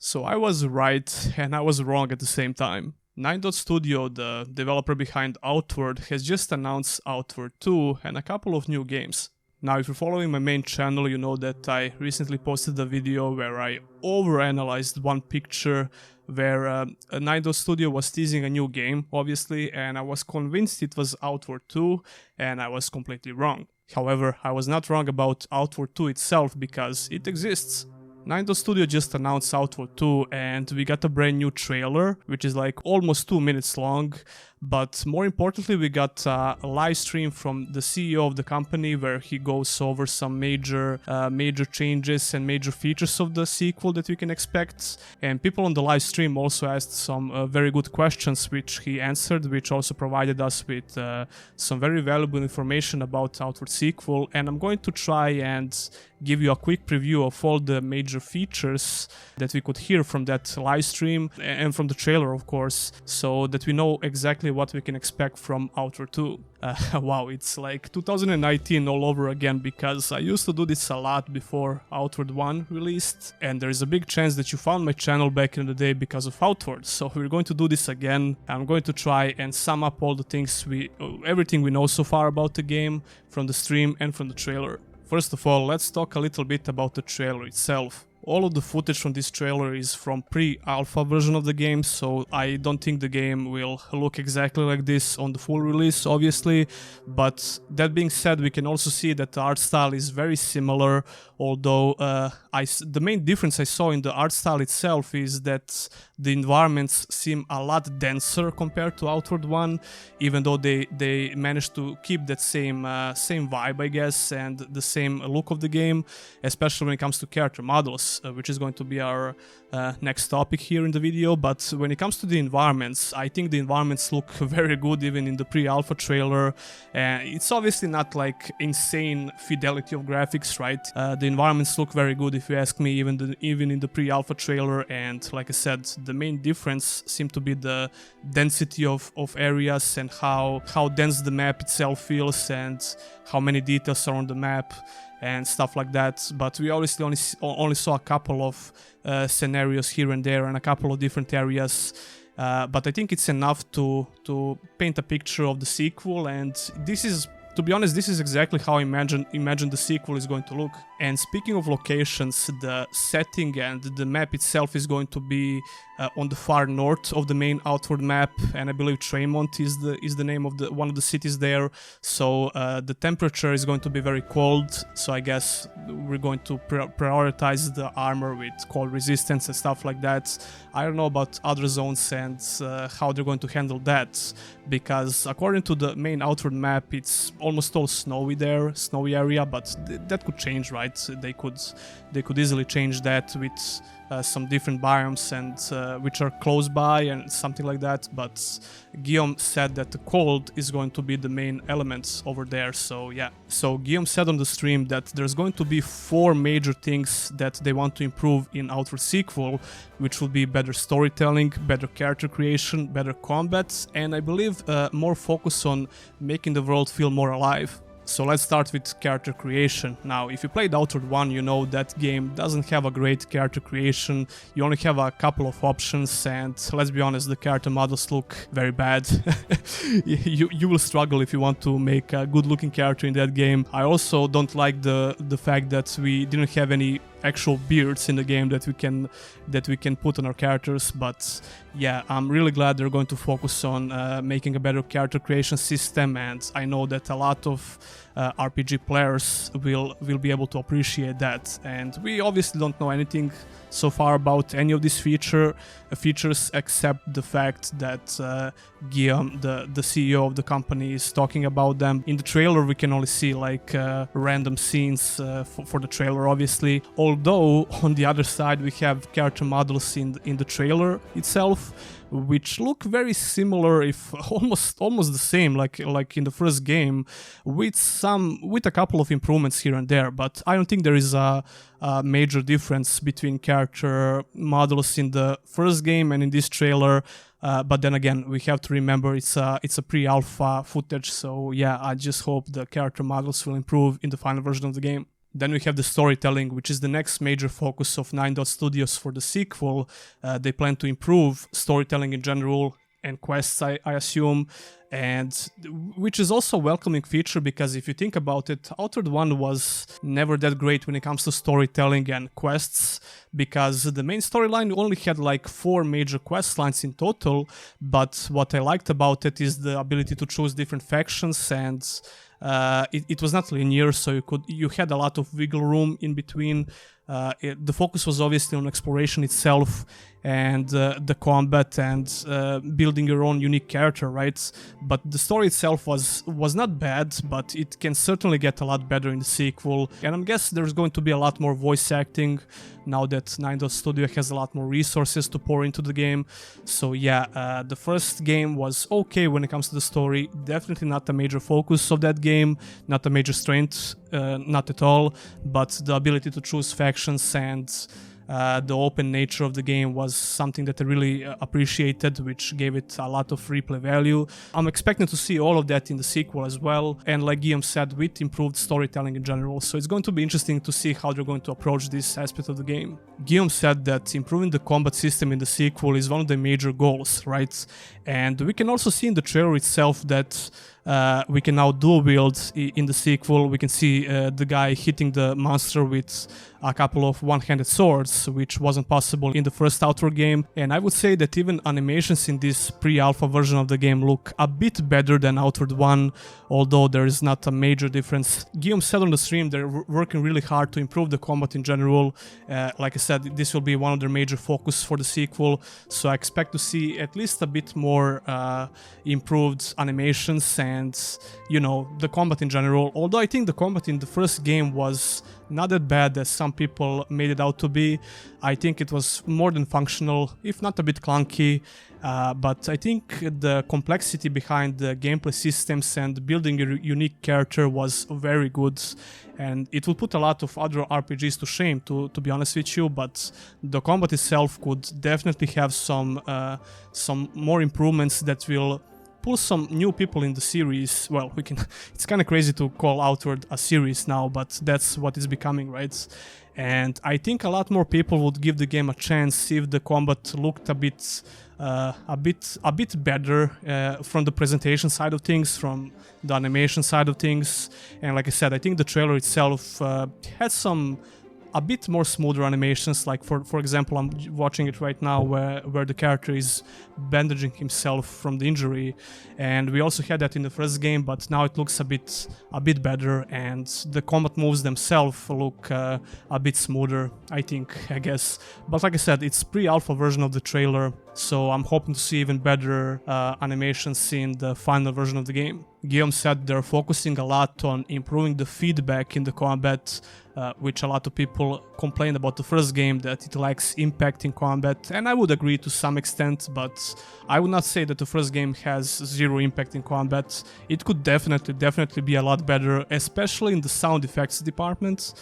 So I was right and I was wrong at the same time. Nine Dot Studio, the developer behind Outward, has just announced Outward 2 and a couple of new games. Now, if you're following my main channel, you know that I recently posted a video where I overanalyzed one picture where Nine Dot Studio was teasing a new game, obviously, and I was convinced it was Outward 2, and I was completely wrong. However, I was not wrong about Outward 2 itself because it exists. Nine Dot Studio just announced Outward 2 and we got a brand new trailer, which is like almost 2 minutes long, but more importantly we got a live stream from the CEO of the company where he goes over some major changes and major features of the sequel that we can expect, and people on the live stream also asked some very good questions which he answered, which also provided us with some very valuable information about Outward sequel, and I'm going to try and give you a quick preview of all the major features that we could hear from that live stream and from the trailer, of course, so that we know exactly what we can expect from Outward 2. Wow, it's like 2019 all over again, because I used to do this a lot before Outward 1 released, and there is a big chance that you found my channel back in the day because of Outward, so we're going to do this again. I'm going to try and sum up all the things everything we know so far about the game from the stream and from the trailer. First of all, let's talk a little bit about the trailer itself. All of the footage from this trailer is from pre-alpha version of the game, so I don't think the game will look exactly like this on the full release, obviously, but that being said, we can also see that the art style is very similar, although the main difference I saw in the art style itself is that the environments seem a lot denser compared to Outward 1, even though they managed to keep that same vibe, I guess, and the same look of the game, especially when it comes to character models, which is going to be our next topic here in the video. But when it comes to the environments, I think the environments look very good even in the pre-alpha trailer. It's obviously not like insane fidelity of graphics, right? The environments look very good if you ask me, even in the pre-alpha trailer, and like I said, the main difference seemed to be the density of areas and how dense the map itself feels and how many details are on the map and stuff like that. But we obviously only saw a couple of scenarios here and there and a couple of different areas, but I think it's enough to paint a picture of the sequel, and this is, to be honest, this is exactly how I imagine the sequel is going to look. And speaking of locations, the setting and the map itself is going to be on the far north of the main Outward map, and I believe Tremont is the name of one of the cities there. So the temperature is going to be very cold, so I guess we're going to prioritize the armor with cold resistance and stuff like that. I don't know about other zones and how they're going to handle that, because according to the main Outward map, it's almost all snowy there, snowy area, but that could change, right? They could easily change that with some different biomes and which are close by and something like that, but Guillaume said that the cold is going to be the main element over there, so yeah. So Guillaume said on the stream that there's going to be 4 major things that they want to improve in Outward sequel, which will be better storytelling, better character creation, better combat, and I believe more focus on making the world feel more alive. So let's start with character creation. Now, if you played Outward 1, you know that game doesn't have a great character creation. You only have a couple of options, and let's be honest, the character models look very bad. You will struggle if you want to make a good looking character in that game. I also don't like the fact that we didn't have any actual beards in the game that we can put on our characters, but yeah, I'm really glad they're going to focus on making a better character creation system, and I know that a lot of RPG players will be able to appreciate that. And we obviously don't know anything so far about any of these features except the fact that Guillaume, the CEO of the company, is talking about them. In the trailer we can only see like random scenes for the trailer, obviously, although on the other side we have character models in the trailer itself, which look very similar, if almost the same, like in the first game, with a couple of improvements here and there. But I don't think there is a major difference between character models in the first game and in this trailer. But then again, we have to remember it's a pre-alpha footage, so yeah, I just hope the character models will improve in the final version of the game. Then we have the storytelling, which is the next major focus of 9 Studios for the sequel. They plan to improve storytelling in general and quests, I assume, and which is also a welcoming feature, because if you think about it, Outward 1 was never that great when it comes to storytelling and quests, because the main storyline only had like 4 major quest lines in total, but what I liked about it is the ability to choose different factions, and it was not linear, so you had a lot of wiggle room in between. The focus was obviously on exploration itself and the combat and building your own unique character, right? But the story itself was not bad, but it can certainly get a lot better in the sequel. And I guess there's going to be a lot more voice acting now that 9 Studio has a lot more resources to pour into the game. So yeah, the first game was okay when it comes to the story. Definitely not a major focus of that game, not a major strength, not at all. But the ability to choose factions and the open nature of the game was something that I really appreciated, which gave it a lot of replay value. I'm expecting to see all of that in the sequel as well, and like Guillaume said, with improved storytelling in general, so it's going to be interesting to see how they're going to approach this aspect of the game. Guillaume said that improving the combat system in the sequel is one of the major goals, right? And we can also see in the trailer itself that we can now dual wield in the sequel. We can see the guy hitting the monster with a couple of one-handed swords, which wasn't possible in the first Outward game. And I would say that even animations in this pre-alpha version of the game look a bit better than Outward 1, although there is not a major difference. Guillaume said on the stream they're working really hard to improve the combat in general. Like I said, this will be one of their major focus for the sequel, so I expect to see at least a bit more improved animations and, you know, the combat in general. Although I think the combat in the first game was not that bad as some people made it out to be. I think it was more than functional, if not a bit clunky, but I think the complexity behind the gameplay systems and building a unique character was very good, and it will put a lot of other RPGs to shame, to be honest with you. But the combat itself could definitely have some more improvements that will pull some new people in the series. Well, it's kind of crazy to call Outward a series now, but that's what it's becoming, right? And I think a lot more people would give the game a chance if the combat looked a bit better from the presentation side of things, from the animation side of things. And like I said, I think the trailer itself had some a bit more smoother animations, like for example, I'm watching it right now where the character is bandaging himself from the injury, and we also had that in the first game, but now it looks a bit better, and the combat moves themselves look a bit smoother, I guess. But like I said, it's pre-alpha version of the trailer, so I'm hoping to see even better animations in the final version of the game. Guillaume said they're focusing a lot on improving the feedback in the combat, which a lot of people complained about the first game, that it lacks impact in combat, and I would agree to some extent, but I would not say that the first game has zero impact in combat. It could definitely be a lot better, especially in the sound effects department,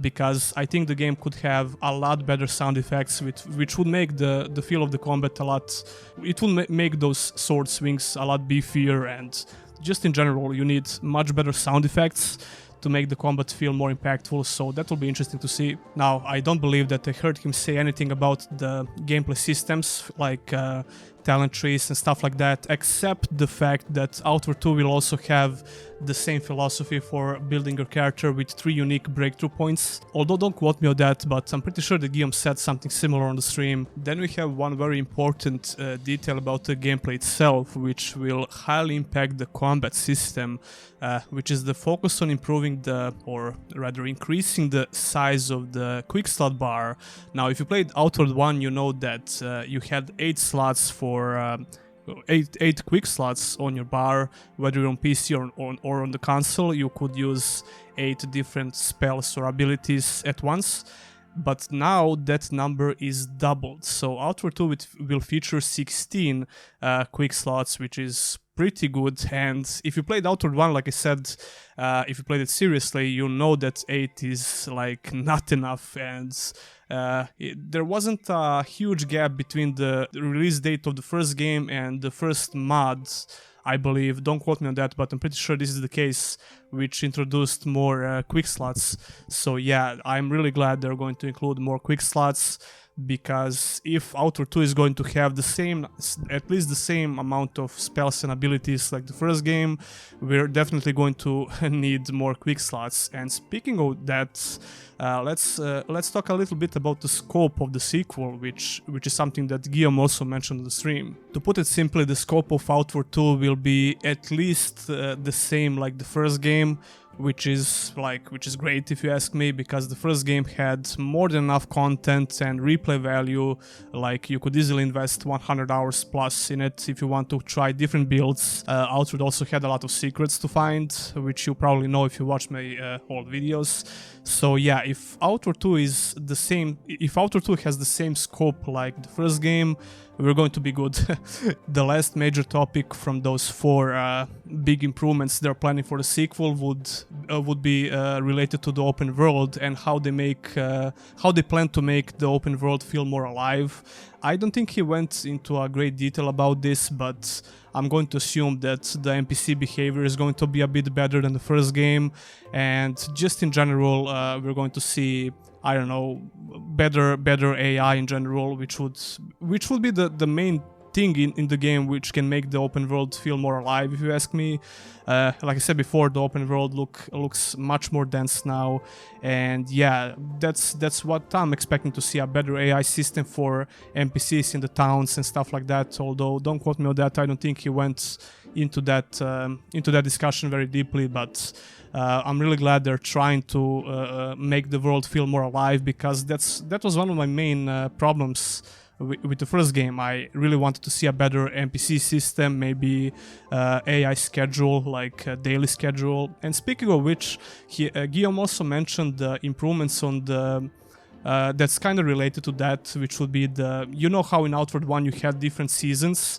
because I think the game could have a lot better sound effects, which would make the feel of the combat a lot. It would make those sword swings a lot beefier, and just in general, you need much better sound effects to make the combat feel more impactful, so that will be interesting to see. Now, I don't believe that I heard him say anything about the gameplay systems, like talent trees and stuff like that, except the fact that Outward 2 will also have the same philosophy for building your character with 3 unique breakthrough points. Although don't quote me on that, but I'm pretty sure that Guillaume said something similar on the stream. Then we have one very important detail about the gameplay itself, which will highly impact the combat system, which is the focus on improving or rather increasing the size of the quick slot bar. Now, if you played Outward 1, you know that you had 8 slots for 8 quick slots on your bar, whether you're on PC or on the console. You could use 8 different spells or abilities at once, but now that number is doubled. So Outward 2 will feature 16 quick slots, which is pretty good. And if you played Outward 1, like I said, if you played it seriously, you know that 8 is like not enough, and there wasn't a huge gap between the release date of the first game and the first mod I believe. Don't quote me on that, but I'm pretty sure this is the case, which introduced more quick slots. So yeah, I'm really glad they're going to include more quick slots, because if Outward 2 is going to have the same, at least the same amount of spells and abilities like the first game, we're definitely going to need more quick slots. And speaking of that, let's talk a little bit about the scope of the sequel, which is something that Guillaume also mentioned on the stream. To put it simply, the scope of Outward 2 will be at least the same like the first game, which is great if you ask me, because the first game had more than enough content and replay value. Like, you could easily invest 100 hours plus in it if you want to try different builds. Outward also had a lot of secrets to find, which you probably know if you watch my old videos. So yeah, if Outward 2 is the same, if Outward 2 has the same scope like the first game, we're going to be good. The last major topic from those 4 big improvements they're planning for the sequel would be related to the open world and how they plan to make the open world feel more alive. I don't think he went into a great detail about this, but I'm going to assume that the NPC behavior is going to be a bit better than the first game, and just in general, we're going to see, I don't know, better AI in general, which would be the main thing in the game which can make the open world feel more alive, if you ask me. Like I said before, the open world looks much more dense now, and yeah, that's what I'm expecting to see, a better AI system for NPCs in the towns and stuff like that. Although, don't quote me on that, I don't think he went into that discussion very deeply, but I'm really glad they're trying to make the world feel more alive, because that was one of my main problems with the first game. I really wanted to see a better NPC system, maybe AI schedule, like a daily schedule. And speaking of which, Guillaume also mentioned the improvements on the that's kind of related to that, which would be you know how in Outward 1 you had different seasons.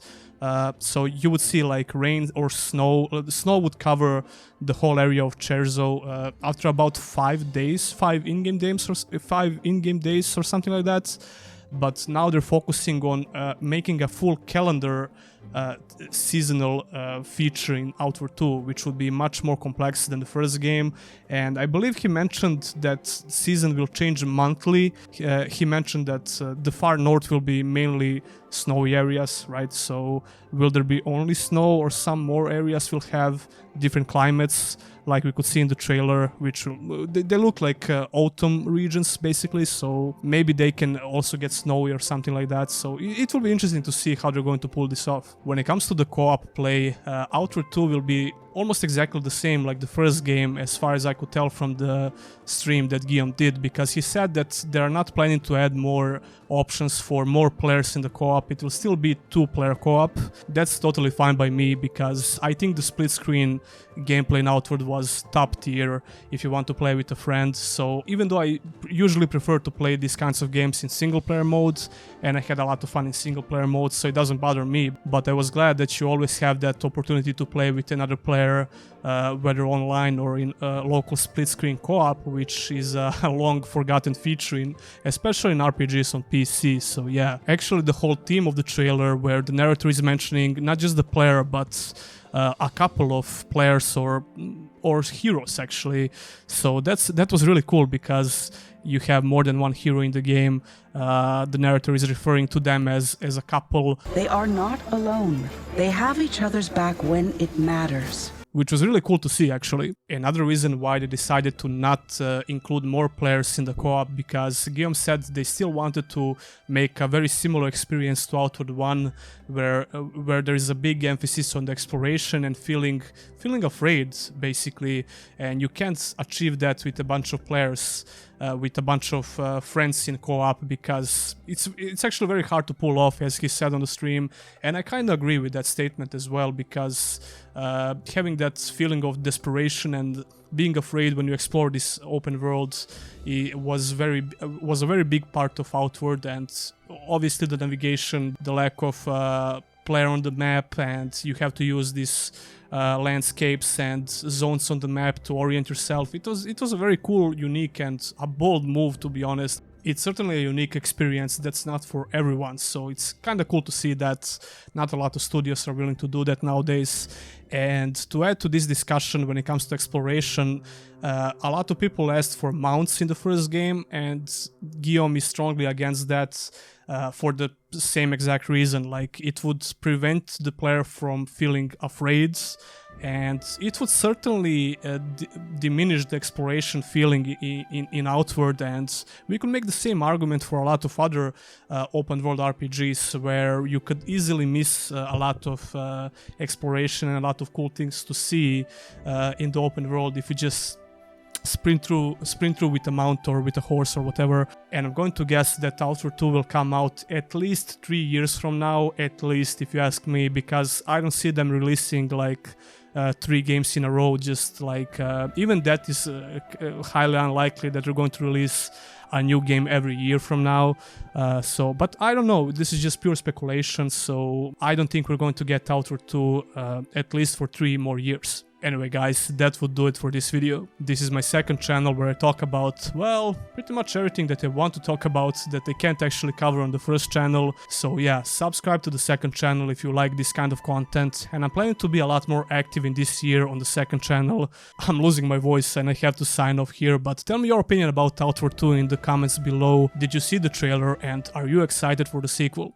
So you would see like rain or snow. The snow would cover the whole area of Cherzo after about 5 in-game days or something like that. But now they're focusing on making a full calendar seasonal feature in Outward 2, which would be much more complex than the first game. And I believe he mentioned that season will change monthly. He mentioned that the far north will be mainly snowy areas, right? So will there be only snow, or some more areas will have different climates, like we could see in the trailer, which they look like autumn regions basically, so maybe they can also get snowy or something like that. So it will be interesting to see how they're going to pull this off. When it comes to the co-op play, Outward 2 will be almost exactly the same like the first game, as far as I could tell from the stream that Guillaume did, because he said that they are not planning to add more options for more players in the co-op. It will still be 2-player co-op. That's totally fine by me, because I think the split screen gameplay in Outward was top tier if you want to play with a friend. So even though I usually prefer to play these kinds of games in single player mode, and I had a lot of fun in single player mode, so it doesn't bother me, but I was glad that you always have that opportunity to play with another player, whether online or in local split screen co-op, which is a long forgotten feature, especially in RPGs on PC. So yeah, actually the whole theme of the trailer, where the narrator is mentioning not just the player but a couple of players or heroes actually, so that was really cool, because you have more than one hero in the game. The narrator is referring to them as a couple. They are not alone. They have each other's back when it matters. Which was really cool to see, actually. Another reason why they decided to not include more players in the co-op, because Guillaume said they still wanted to make a very similar experience to Outward 1, where there is a big emphasis on the exploration and feeling afraid, basically, and you can't achieve that with a bunch of players, with a bunch of friends in co-op, because it's actually very hard to pull off, as he said on the stream. And I kind of agree with that statement as well, because having that feeling of desperation and being afraid when you explore this open world was a very big part of Outward. And obviously the navigation, the lack of player on the map, and you have to use these landscapes and zones on the map to orient yourself. It was a very cool, unique, and a bold move, to be honest. It's certainly a unique experience that's not for everyone, so it's kind of cool to see that not a lot of studios are willing to do that nowadays. And to add to this discussion when it comes to exploration, a lot of people asked for mounts in the first game, and Guillaume is strongly against that for the same exact reason. Like, it would prevent the player from feeling afraid, and it would certainly diminish the exploration feeling in Outward. And we could make the same argument for a lot of other open world RPGs, where you could easily miss a lot of exploration and a lot of cool things to see in the open world if you just sprint through with a mount or with a horse or whatever. And I'm going to guess that Outward 2 will come out at least 3 years from now, at least, if you ask me, because I don't see them releasing like 3 games in a row. Just like even that is highly unlikely that they're going to release a new game every year from now. But I don't know, this is just pure speculation, so I don't think we're going to get Outward 2 at least for 3 more years. Anyway guys, that would do it for this video. This is my second channel where I talk about, well, pretty much everything that I want to talk about that I can't actually cover on the first channel. So yeah, subscribe to the second channel if you like this kind of content, and I'm planning to be a lot more active in this year on the second channel. I'm losing my voice and I have to sign off here, but tell me your opinion about Outward 2 in the comments below. Did you see the trailer and are you excited for the sequel?